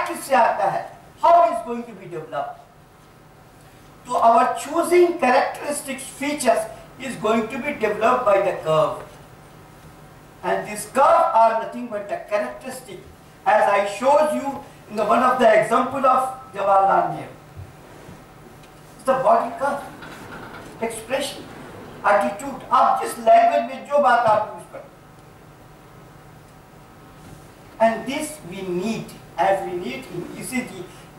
किससे आता है? How is going to be developed? तो our choosing characteristics features is going to be developed by the curve, and this curve are nothing but the characteristic, as I showed you in the one of the example of Jawaharlal Nehru. It's the body curve, expression, attitude. आप जिस language में जो बात आप use करते, and this we need, as we need in ECG.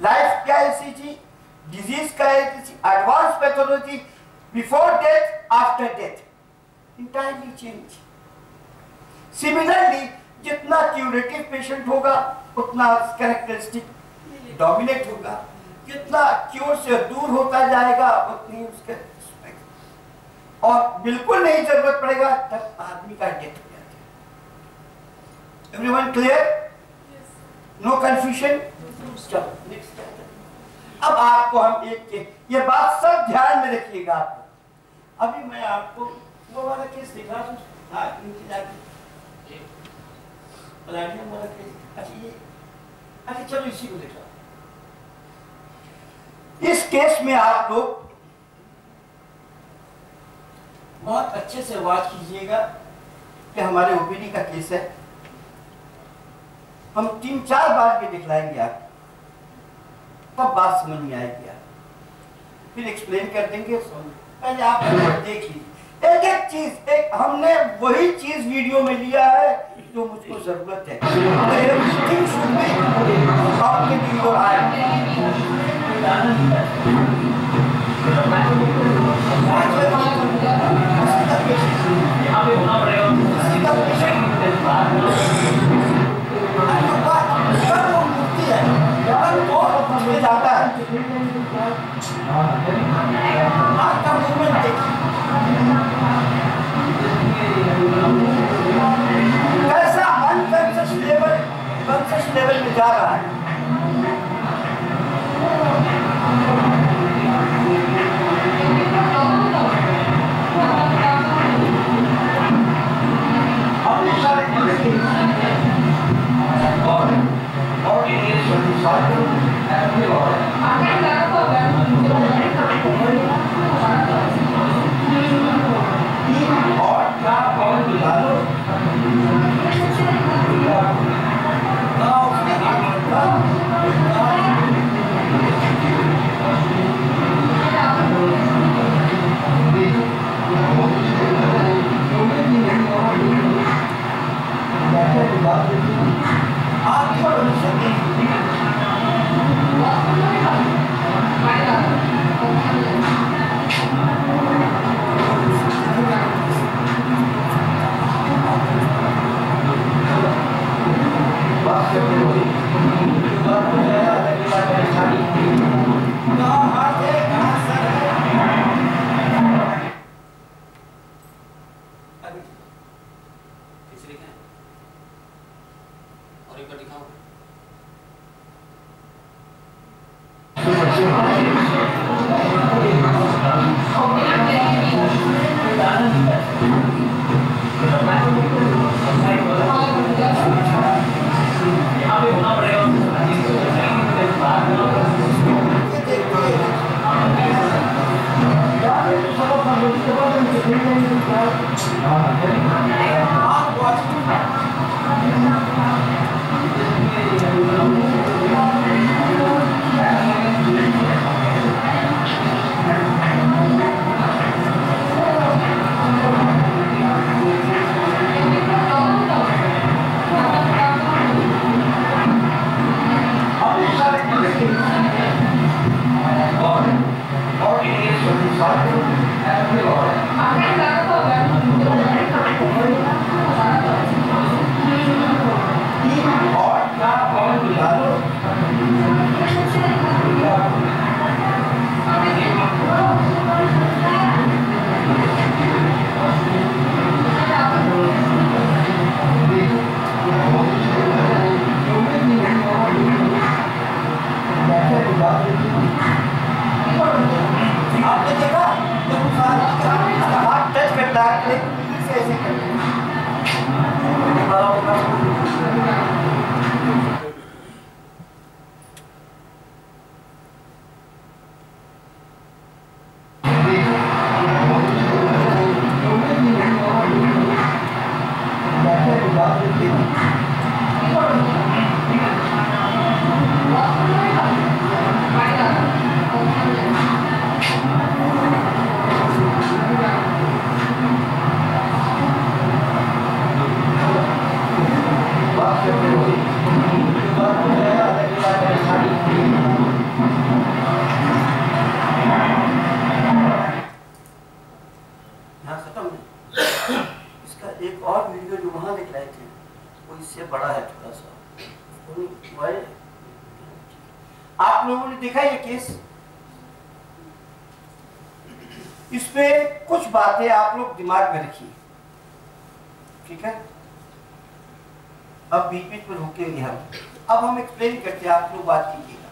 Life क्या है ECG? Disease का है ECG. Advanced pathology, before death, after death, entirely change. Similarly, जितना क्यूरेटिव पेशेंट होगा उतना कैरेक्टरिस्टिक डोमिनेट होगा, जितना क्योर से दूर होता जाएगा उतनी उसके, और बिल्कुल नहीं जरूरत पड़ेगा तब आदमी का डेथ हो जाता है। Everyone clear? No confusion? चलो नेक्स्ट। अब आपको हम एक ये बात सब ध्यान में रखिएगा। आपको अभी मैं आपको वो वाला केस दिखा दूं। हाँ, नीचे जाके अच्छा चलो इसी को देखा। इस केस में आप लोग बहुत अच्छे से वाच कीजिएगा कि हमारे ओपीडी का केस है। हम 3-4 बार के दिखलाएंगे आप, तब बात समझ में आएगी। आप फिर एक्सप्लेन कर देंगे। पहले आप देख लीजिए एक एक चीज। एक हमने वही चीज वीडियो में लिया है जो मुझको जरूरत है। आपके वीडियो आए जाता है आपका मूवमेंट देखिए कैसा अनकॉन्शियस लेवल कॉन्शियस लेवल में जा रहा है। लोगों ने देखा ये केस? इस पे कुछ बातें आप लोग दिमाग में रखिए, ठीक है? अब बीच बीच में रुकेंगे हम। अब हम एक्सप्लेन करते हैं, आप लोग बात कीजिएगा।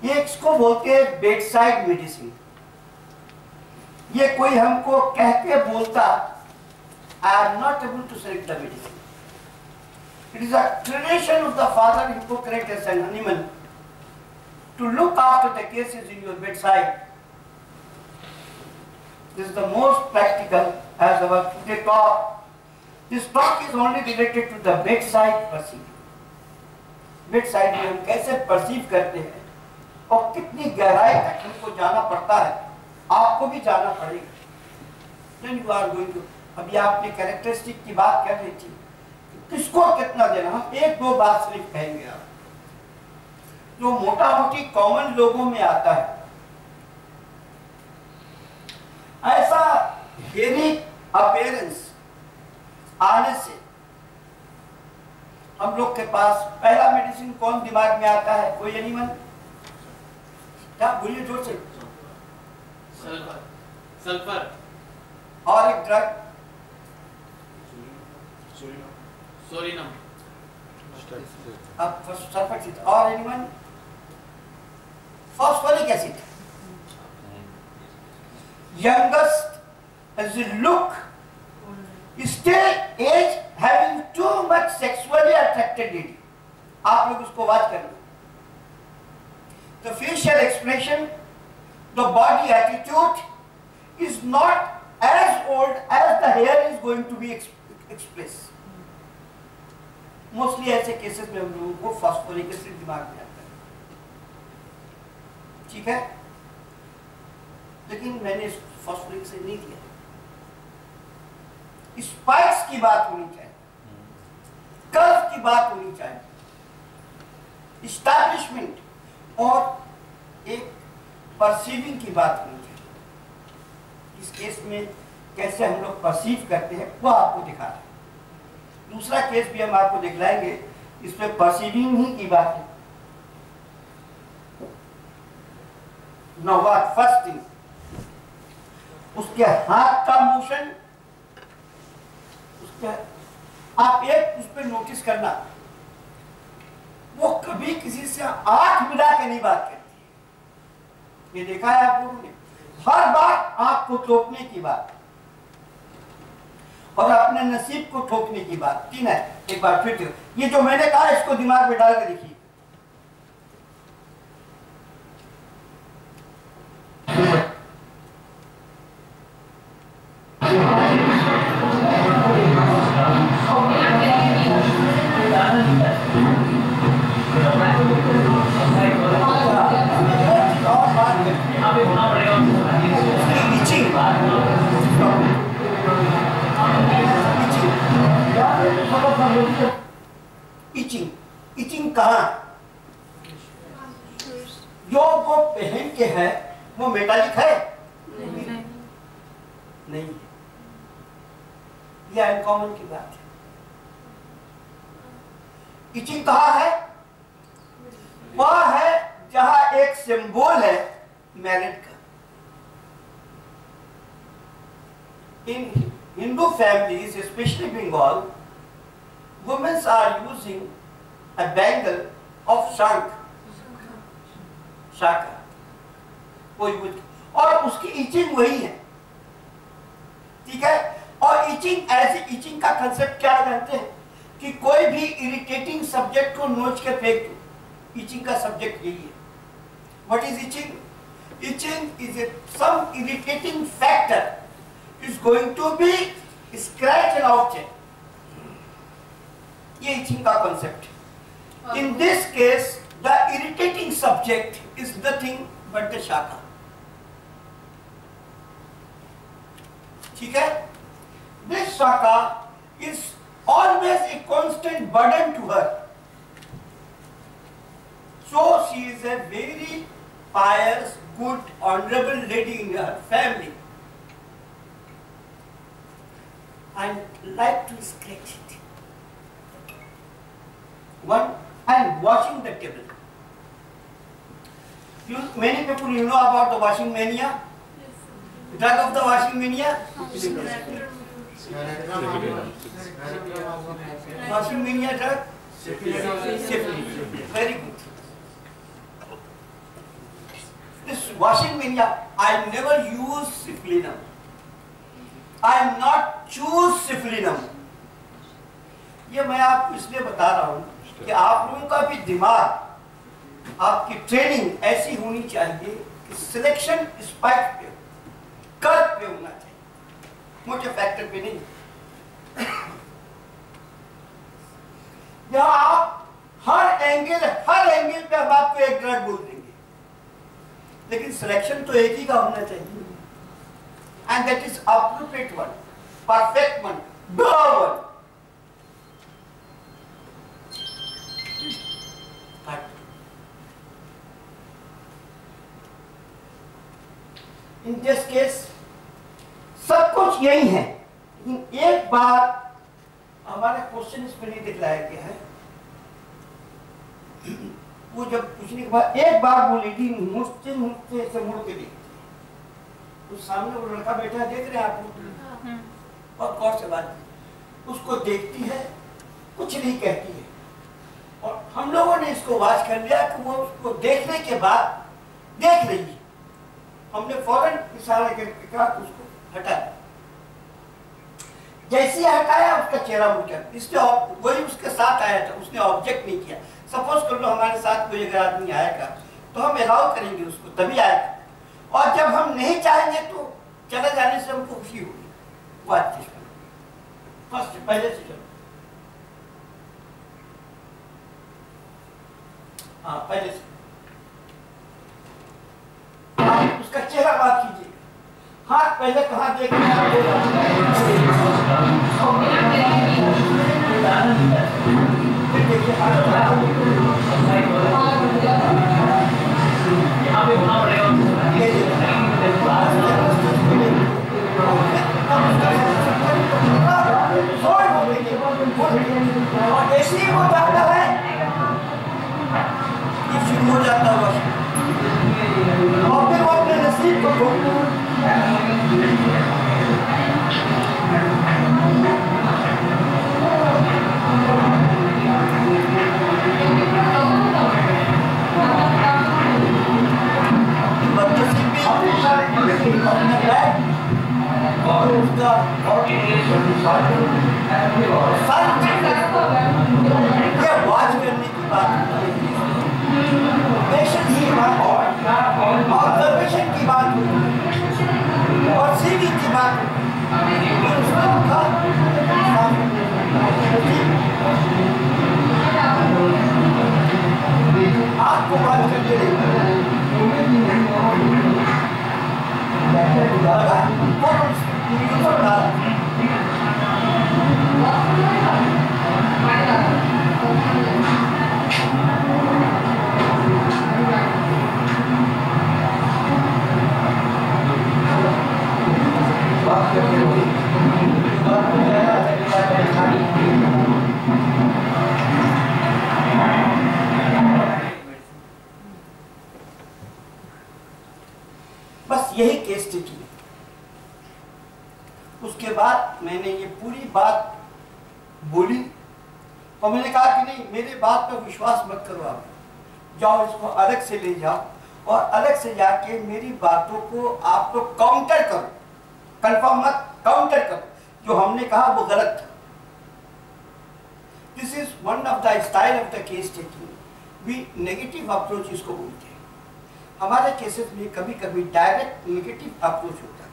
ये इसको बोलते हैं बेड साइड मेडिसिन। ये कोई हमको कह के बोलता, I am not able to select the medicine. It is a tradition of the father Hippocrates and Hahnemann to look after the cases in your bedside. This is the most practical as our today talk. This talk is only related to the bedside perceiving. Bedside में हम कैसे perceive करते हैं और कितनी गहराई तक हमको जाना पड़ता है, आपको भी जाना पड़ेगा। Then you are going to, अभी आपने कैरेक्टरिस्टिक की बात कर रही थी, किसको कितना देना। हम एक दो बात सिर्फ कहेंगे। आप जो मोटा मोटी कॉमन लोगों में आता है, ऐसा हेयरिंग अपीयरेंस आने से हम लोग के पास पहला मेडिसिन कौन दिमाग में आता है? कोई एनिमल? क्या बोलिए जोर से? सल्फर। सल्फर और एक ड्रग सोलिनम। अब सल्फर और animal phosphoric acid. Youngest as you look, still age having too much sexually attracted lady. आप लोग उसको बात करें। The facial expression, the body attitude is not as old as the hair is going to be expressed. Mostly ऐसे cases में हम लोगों को फॉस्फोरिक एसिड दिमाग में आता है, ठीक है? लेकिन मैंने फॉस्फोरिक एसिड नहीं दिया। स्पाइक्स की बात होनी चाहिए, कर्व की बात होनी चाहिए, इस्टेब्लिशमेंट और एक परसीविंग की बात होनी चाहिए। इस केस में कैसे हम लोग परसीव करते हैं वो आपको दिखा रहे हैं। दूसरा केस भी हम आपको दिखलाएंगे, इसमें परसीविंग ही की बात है। Now what? First thing, उसके हाथ का मोशन, उसके आप एक उस पर नोटिस करना, वो कभी किसी से आंख मिला के नहीं बात करती। ये देखा है आप लोगों ने? हर बार आंख को तोपने की बात और अपने नसीब को ठोकने की बात। तीन है। एक बार फिर ये जो मैंने कहा इसको दिमाग में डाल के देखिए। इचिंग, इचिंग कहाँ? जो वो पहन के है वो मेटालिक है? नहीं, ये अनकॉमन की बात है। इचिंग कहाँ है? वह है जहां एक सिंबल है मैरिड का। In Hindu families, especially Bengal, women are using a bangle of shank, shaka, और उसकी इचिंग वही है, ठीक है? और इचिंग ऐसे, इचिंग का कंसेप्ट क्या जानते हैं कि कोई भी इरिटेटिंग सब्जेक्ट को नोच के फेंक दो, इचिंग का सब्जेक्ट यही है। What is itching? Itching is some irritating factor is going to be scratch an object. ये itching का concept. In this case, the irritating subject is nothing but the shaka. ठीक है? This shaka is always a constant burden to her. So she is a very pious, good, honorable lady in her family. And like to scratch it. One, and washing the table. Many people you know about the washing mania. Drug of the washing mania. Washing mania drug. Syphilis. Very good. This washing mania, I never use syphilinum. I am not choose syphilinum. ये मैं आपको इसलिए बता रहा हूँ कि आप लोगों का भी दिमाग, आपकी ट्रेनिंग ऐसी होनी चाहिए कि सिलेक्शन स्पाइक पे, कर्व पे होना चाहिए, मोटे फैक्टर पे नहीं। यहाँ आप हर एंगल पे हम आपको एक ड्रग बोल देंगे, लेकिन सिलेक्शन तो एक ही का होना चाहिए, and that is appropriate one, perfect one, the one. In this case सब कुछ यही है, लेकिन एक बार हमारे क्वेश्चन इसमें नहीं दिखलाया गया है। वो जब पूछने के बाद एक बार वो लेडी मुझसे ऐसे मुड़ के देखती है, तो सामने वो लड़का बैठा है, देख रहे हैं आप लोग, और गौर से बात उसको देखती है, कुछ नहीं कहती है, और हम लोगों ने इसको वाच कर लिया कि वो उसको देखने के बाद देख रही है। हमने फौरन इशारा करके कहा उसको हटा। जैसे ही हटाया उसका चेहरा मुड़ गया, इसने वही उसके साथ आया था, उसने ऑब्जेक्ट नहीं किया। सपोज कर लो हमारे साथ कोई अगर आदमी आएगा तो हम अलाउ करेंगे उसको, तभी आएगा, और जब हम नहीं चाहेंगे तो चले जाने से हमको खुशी होगी। बात फर्स्ट पहले से चलो, हाँ पहले से उसका चेहरा बात कीजिए, हाथ पहले कहाँ देखना है, फिर देखिए ऐसे ही वो जाता है, ये शुरू हो जाता है, और फिर वो अपने नसीब को और उसका ये वाच करने की बात, पेशेंस की बात, ऑब्जर्वेशन की बात और सीविंग की बात, आपको बात करते बस यही केस स्टडी है। उसके बाद मैंने ये पूरी बात बोली और मैंने कहा कि नहीं, मेरे बात पर विश्वास मत करो, आप जाओ इसको अलग से ले जाओ और अलग से जाके मेरी बातों को आप लोग काउंटर करो, कंफर्म मत, काउंटर करो, जो हमने कहा वो गलत था। This is one of the style of the case taking, we negative approach इसको बोलते हैं। हमारे केसेस में कभी कभी डायरेक्ट नेगेटिव अप्रोच होता है,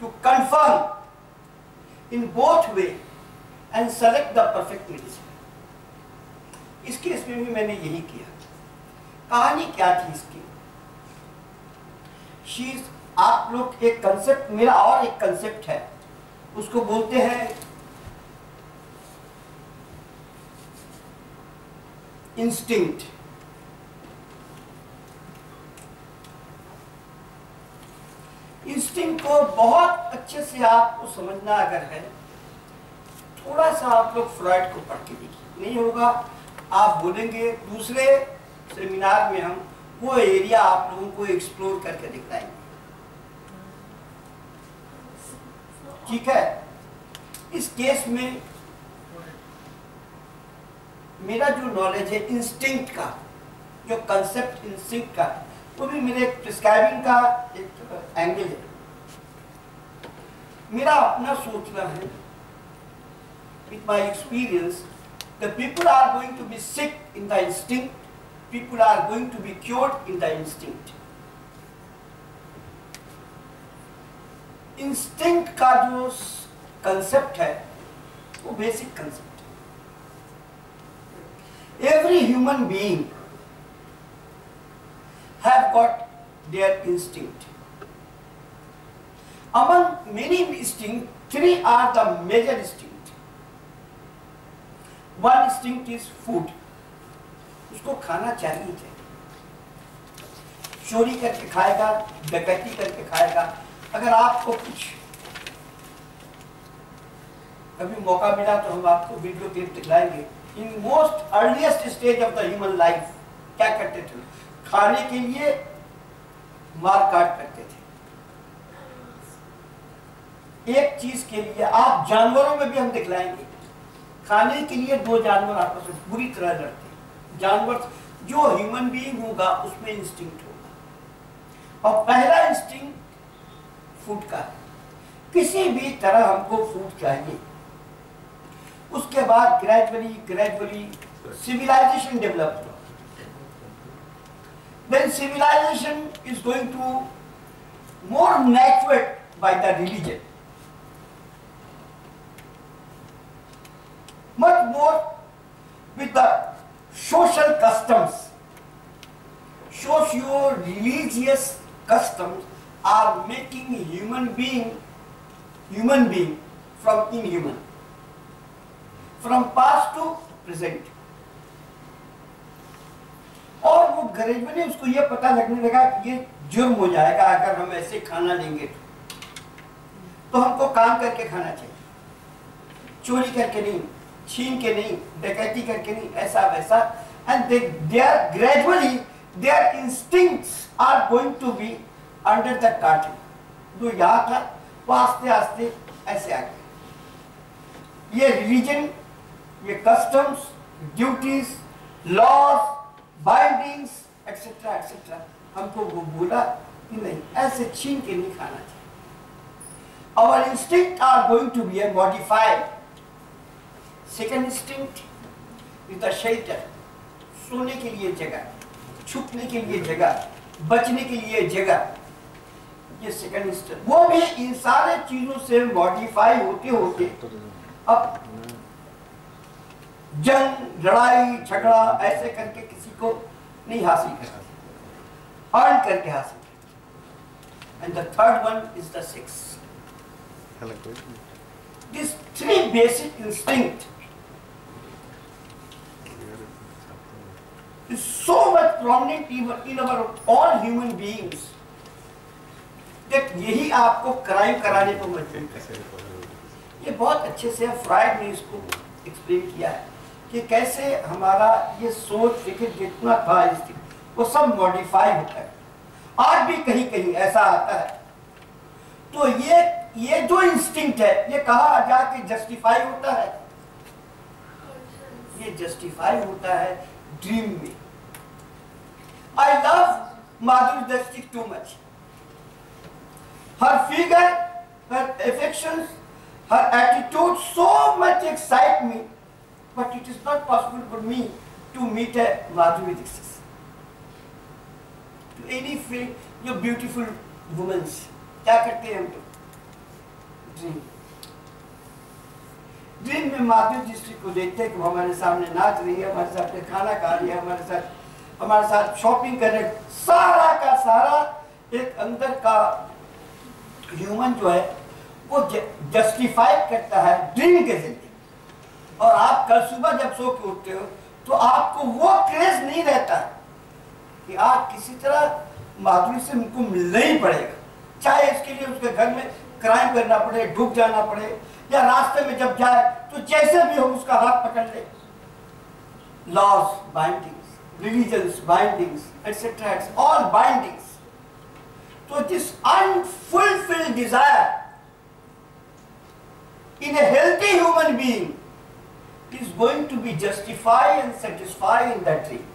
to confirm in both way and select the perfect medicine. इस केस में भी मैंने यही किया। कहानी क्या थी इसकी? शीज, आप लोग एक कंसेप्ट, मेरा और एक कंसेप्ट है, उसको बोलते हैं इंस्टिंक्ट। इंस्टिंक्ट को बहुत अच्छे से आपको समझना अगर है, थोड़ा सा आप लोग फ्रॉइड को पढ़ के देखिए, नहीं होगा आप बोलेंगे दूसरे सेमिनार में हम वो एरिया आप लोगों को एक्सप्लोर करके दिखाएंगे। ठीक है, इस केस में मेरा जो नॉलेज है इंस्टिंक्ट का, जो कंसेप्ट इंस्टिंक्ट का, वो भी मेरे प्रिस्क्राइबिंग का एक एंगल है। मेरा अपना सोचना है, with my experience, the people are going to be sick in the instinct, people are going to be cured in the instinct. Instinct का जो कंसेप्ट है वो बेसिक कंसेप्ट है। Every human being have got their instinct. Among many instinct, three are the major instinct. One instinct is food, उसको खाना चाहिए। चोरी करके खाएगा, डकैती करके खाएगा। अगर आपको कुछ कभी मौका मिला तो हम आपको वीडियो क्लिप दिखलाएंगे। In most earliest stage of the human life क्या करते थे? खाने के लिए मार काट करते थे। एक चीज के लिए, आप जानवरों में भी हम दिखलाएंगे, खाने के लिए दो जानवर आपस में बुरी तरह लड़ते। जानवर जो ह्यूमन बीइंग होगा उसमें इंस्टिंक्ट होगा, और पहला इंस्टिंक्ट फूड का। किसी भी तरह हमको फूड चाहिए। उसके बाद ग्रेजुअली सिविलाइजेशन डेवलप हुआ। Then civilization is going to more nurtured by the religion, much more with the social customs. Socio-religious customs are making human being from inhuman, from past to present. और वो gradually उसको ये पता लगने लगा कि ये जुर्म हो जाएगा अगर हम ऐसे खाना लेंगे तो हमको काम करके खाना चाहिए, चोरी करके नहीं, छीन के नहीं, डकैती करके नहीं, ऐसा वैसा। And they are gradually their instincts are going to be under the cutting. जो यहाँ था वो आस्ते आस्ते ऐसे आ गया। ये रिलीजन, ये customs, duties, laws, bindings etcetera etcetera हमको वो बोला कि नहीं, ऐसे छीन के नहीं खाना चाहिए। Our instinct are going to be modified. Second instinct is the shelter. सोने के लिए जगह, छुपने के लिए जगह, बचने के लिए जगह। ये सेकंड इंस्टिंक्ट, वो भी इन सारे चीजों से मॉडिफाई होते होते अब जंग, लड़ाई, झगड़ा ऐसे करके किसी को नहीं हासिल करते, अर्न करके हासिल करते। And the third one is the six. This three basic instinct is so much prominent in our all human beings that यही आपको क्राइम कराने को मजबूर करता। ये बहुत अच्छे से फ्राइड ने इसको एक्सप्लेन किया है कि कैसे हमारा ये सोच फिक्र जितना था वो सब मॉडिफाई होता है। आज भी कहीं कहीं ऐसा आता है। तो ये जो इंस्टिंक्ट है ये कहाँ जाके जस्टिफाई होता है? ये जस्टिफाई होता है ड्रीम में। I love Madhuri Dixit too much. Her figure, her affections, her attitude so much excite me, but it is not possible for me to meet a Madhuri Dixit. To any film, your beautiful women, क्या करते हैं हम लोग? Dream. Dream में माधुरी दीक्षित को देखते हैं कि वो हमारे सामने नाच रही है, हमारे साथ खाना खा रही है, हमारे साथ शॉपिंग कर रहे हैं। सारा का सारा एक अंदर का ह्यूमन जो है वो जस्टिफाई करता है ड्रीम के जरिए। और आप कल सुबह जब सो के उठते हो तो आपको वो क्रेज नहीं रहता कि आप किसी तरह माधुरी से उनको मिलना ही पड़ेगा, चाहे इसके लिए उसके घर में क्राइम करना पड़े, डूब जाना पड़े, या रास्ते में जब जाए तो जैसे भी हो उसका हाथ पकड़ ले। Loss, bindings, religions, bindings, etc. It's all bindings. So this unfulfilled desire in a healthy human being is going to be justified and satisfied in that dream.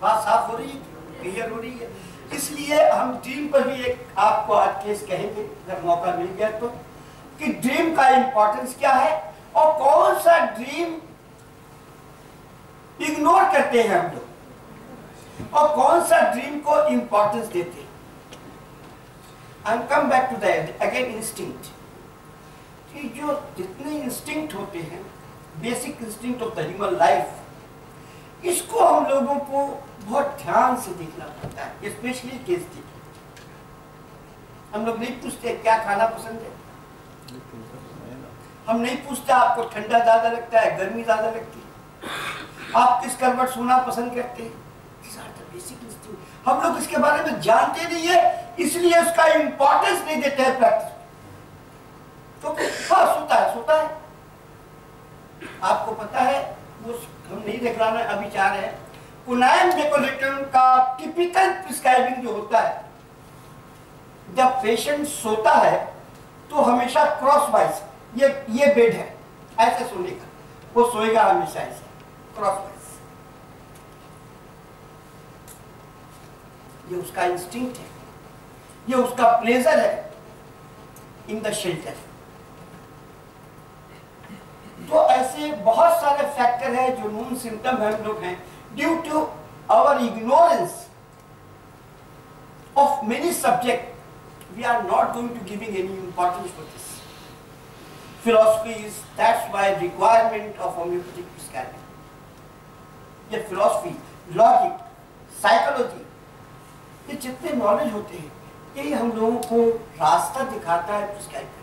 बात साफ हो रही है, क्लियर हो रही है? इसलिए हम ड्रीम पर भी एक आपको आज केस कहेंगे अगर मौका मिल गया तो, कि ड्रीम का इंपॉर्टेंस क्या है और कौन सा ड्रीम इग्नोर करते हैं हम लोग और कौन सा ड्रीम को इंपॉर्टेंस देते हैं. I come back to that again, instinct. कि जो जितने इंस्टिंक्ट होते हैं, basic instinct of the human life, इसको हम लोगों को बहुत ध्यान से देखना पड़ता है, स्पेशली केस देखिए. हम लोग नहीं पूछते क्या खाना पसंद है, हम नहीं पूछते आपको ठंडा ज्यादा लगता है, गर्मी ज्यादा लगती है, आप किस करवट सोना पसंद करते हैं. बेसिक इंस्टिंक्ट हम लोग इसके बारे में जानते नहीं है, इसलिए उसका इंपॉर्टेंस नहीं देते हैं प्रैक्टिस. तो हाँ, सोता है. आपको पता है, वो हम नहीं देख रहा, अभी चाह रहे हैं, कुनाइन डेकोलेटन का टिपिकल प्रिस्क्राइबिंग जो होता है, जब पेशेंट सोता है तो हमेशा क्रॉस वाइज, ये बेड है, ऐसे सोने का, वो सोएगा हमेशा ऐसे क्रॉस वाइज. ये उसका इंस्टिंक्ट है, ये उसका प्लेजर है इन द शेल्टर. तो ऐसे बहुत सारे फैक्टर है जो नून सिम्टम हम लोग हैं, due to our ignorance of many subject, we are not going to giving any importance for this. Philosophy is that's why requirement of homoeopathic prescribing. ये फिलॉसफी, लॉजिक, साइकोलॉजी, ये जितने नॉलेज होते हैं, यही हम लोगों को रास्ता दिखाता है प्रिस्क्राइब करने.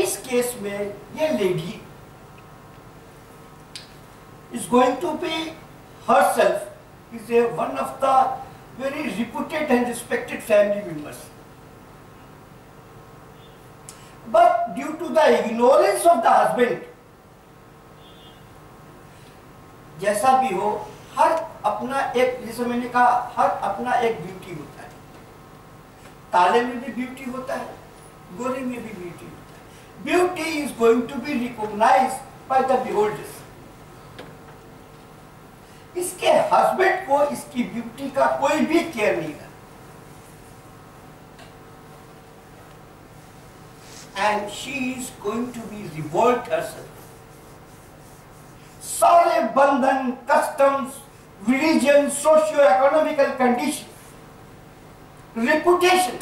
इस केस में ये lady is going to be herself is one of the very reputed and respected family members, but due to the ignorance of the husband, जैसा भी हो, हर अपना एक, जैसे मैंने कहा, हर अपना एक ब्यूटी होता है. काले में भी ब्यूटी होता है, गोरे में भी ब्यूटी होता है. Beauty is going to be recognised by the beholders. इसके हस्बैंड को इसकी ब्यूटी का कोई भी केयर नहीं था, and she is going to be revolt herself. सारे बंधन, customs, religion, socio economical condition, reputation,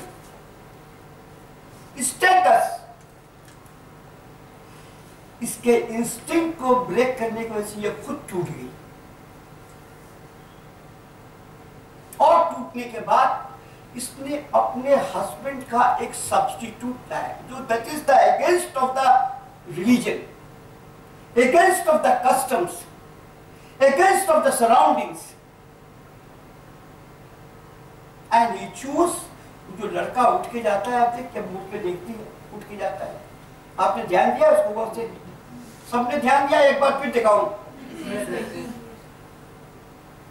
status, इसके इंस्टिंक्ट को ब्रेक करने की वजह से ये खुद टूट गई. और टूटने के बाद इसने अपने हस्बैंड का एक सब्स्टिट्यूट लाया, जो that is the against of the religion, against of the customs, against of the surroundings, and he choose. जो लड़का उठ के जाता है, आप देख जब मुझ पे देखती है, उठ के जाता है, आपने ध्यान दिया उसको? गौर से सबने ध्यान दिया? एक बार फिर दिखाऊं.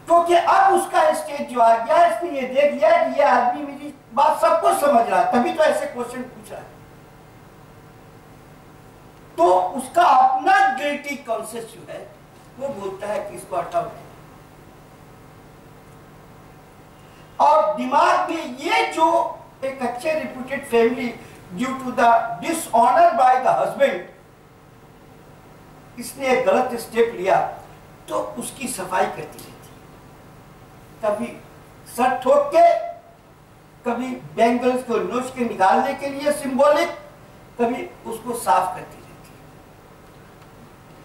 क्योंकि अब उसका स्टेज जो आ गया, इसने ये देख लिया कि ये आदमी मेरी बात सब कुछ समझ रहा है, तभी तो ऐसे क्वेश्चन पूछ रहा है. तो उसका अपना गिल्टी कॉन्शियस जो है, वो बोलता है कि इसको हटाओ. और दिमाग में ये जो एक अच्छे reputed family, due to the dishonour by the husband, इसने एक गलत स्टेप लिया, तो उसकी सफाई करती रहती. कभी सर ठोक के, कभी बैंगल्स को नोच के निकालने के लिए सिंबॉलिक, कभी उसको साफ करती रहती है.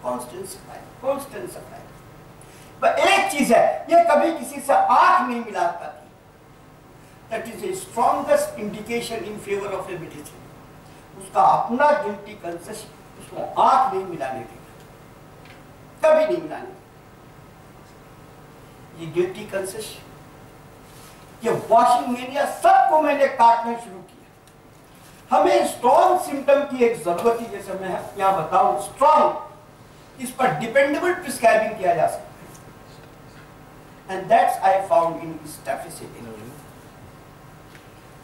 कांस्टेंट सफाई, कांस्टेंट सफाई. पर एक चीज है, ये कभी किसी से आंख नहीं मिलाता थी. That is a strongest indication in favour of a medicine. उसका अपना गिल्टी कंसेशन, उसको आंख नहीं मिलाने देगा, कभी नहीं मिलाने. ये गिल्टी कंसेशन, ये वॉशिंग मेनिया, सबको मैंने काटना शुरू किया. हमें स्ट्रॉन्ग सिम्टम की एक जरूरत है, जैसे मैं यहाँ बताऊं, स्ट्रॉन्ग इस पर डिपेंडेबल प्रिस्क्राइबिंग किया जा सकता है। And that's I found in staphysagria.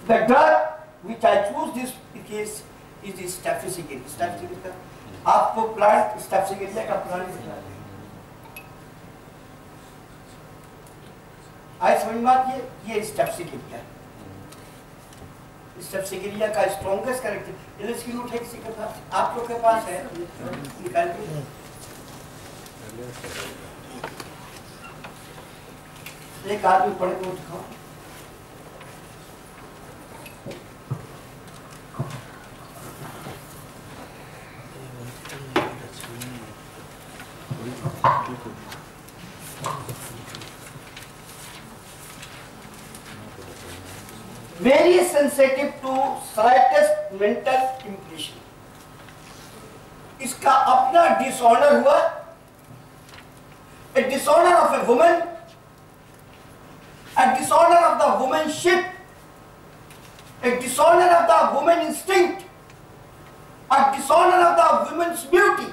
The drug which I choose this case is staphysagria. Staphysagria का आपको प्लांट, स्टेफिसिलिया का प्लांट दिखा दें। आई समझ में आती है, ये स्टेफिसिलिया है। स्टेफिसिलिया का स्ट्रॉन्गेस्ट कैरेक्टर इसकी नोट है किसी के पास, आप लोग के पास है, निकाल के एक आदमी पढ़ के दिखाओ। Very sensitive to slightest mental impression. इसका अपना डिसऑनर हुआ, a dishonor of a woman, a dishonor of the womanship, a dishonor of the woman instinct, a dishonor of the woman's beauty,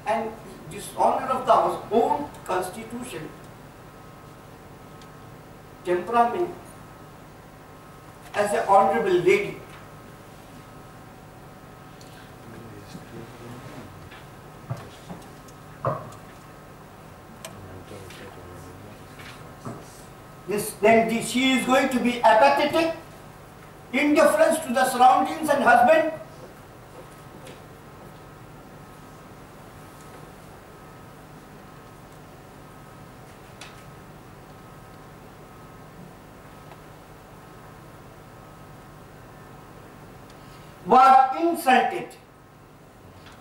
and dishonor of the own constitution, temperament, as an honorable lady. She is going to be apathetic, indifference to the surroundings and husband. Was insulted,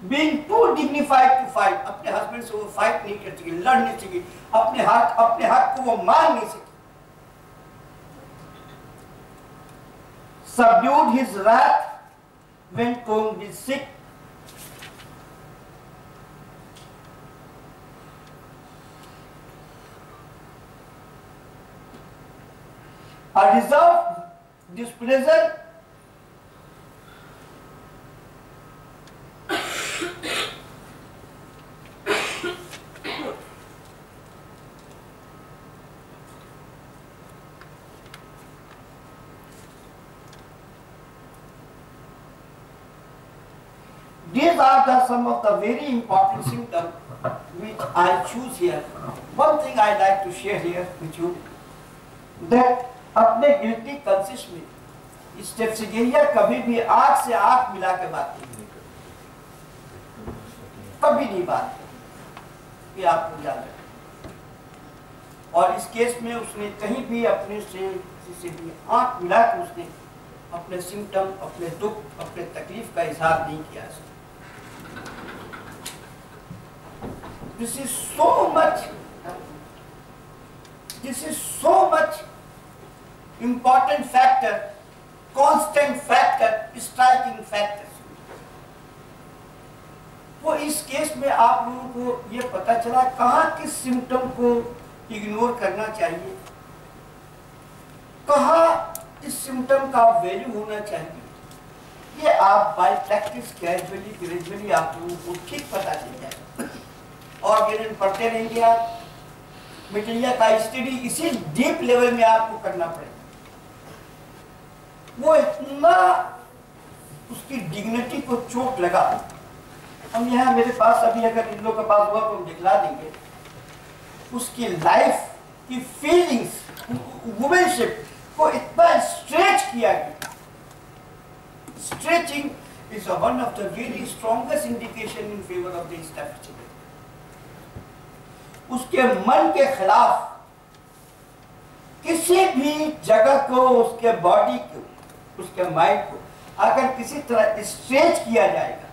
being too dignified to fight. अपने husband से वो fight नहीं कर सकी, लड़ नहीं सकी, अपने हक को वो मान नहीं सकी. Subdued his wrath when Kong is sick. A reserved displeasure These are some of the very important symptoms which I choose here. One thing I like to share here with you, that अपने guilty conscience में स्टेफिसिलिया कभी भी आंख से आंख मिला के बात नहीं, कभी नहीं बात की, ये आपको याद रखें. और इस केस में उसने कहीं भी अपने से किसी से भी आंख मिला के उसने अपने सिम्टम, अपने दुख, अपने तकलीफ का इजहार नहीं किया. This is so much important factor, constant factor, striking factor. वो इस केस में आप लोगों को ये पता चला कहाँ किस सिम्टम को इग्नोर करना चाहिए, कहाँ इस सिम्टम का वैल्यू होना चाहिए. ये आप बाय प्रैक्टिस ग्रेजुअली आप लोगों को ठीक पता चल जाए. और गिरन पढ़ते रहेंगे आप, मटेरियल का स्टडी इसी डीप लेवल में आपको करना पड़ेगा. वो इतना उसकी डिग्निटी को चोट लगा. हम यहाँ मेरे पास अभी अगर इन लोगों के पास हुआ तो हम दिखला देंगे. उसकी लाइफ की फीलिंग्स, वुमेनशिप को इतना स्ट्रेच किया गया. Stretching is one of the very strongest indication in favour of the staphysagria. उसके मन के खिलाफ किसी भी जगह को, उसके बॉडी को, उसके माइंड को अगर किसी तरह स्ट्रेच किया जाएगा,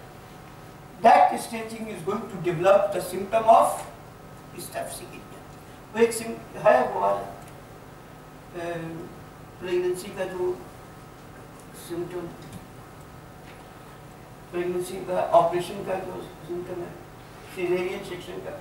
that stretching is going to develop the symptom of staphysagria. वो एक है वो प्रेगनेंसी का जो सिम्टम, प्रेगनेंसी का ऑपरेशन का जो सिम्टम है, सिजेरियन सेक्शन का,